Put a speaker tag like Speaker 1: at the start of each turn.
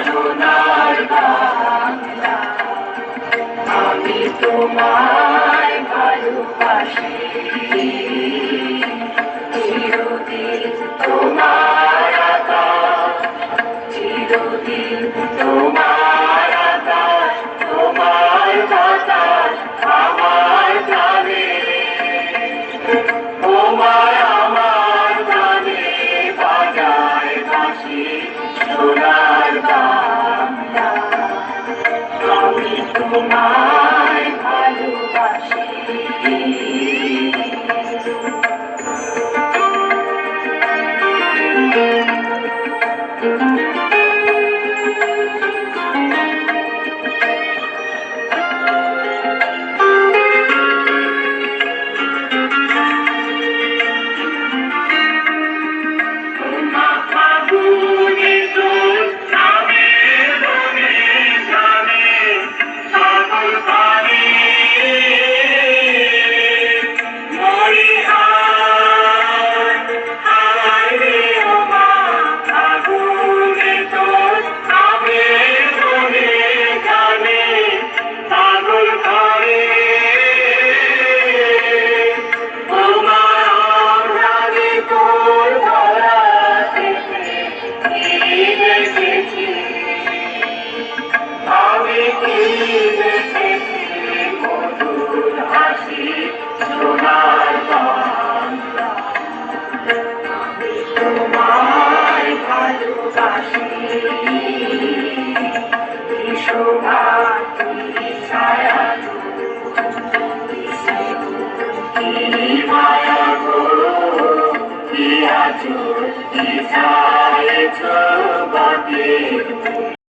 Speaker 1: সোনার বাংলা, আমি তোমায় ভালোবাসি, চিরদিন তোমার আকাশ, চিরদিন তোমার আকাশ, তোমার বাতাস আমার প্রাণে, তোমায় আমার প্রাণে বাজায় বাঁশি সোনার বাংলা, আমি তোমায় ভালোবাসি। সোনার বাংলা, আমি তোমায় ভালোবাসি, কি শোভা কি ছায়া কি মায়া গো, কি আঁচল কি ছায়েছ বাতির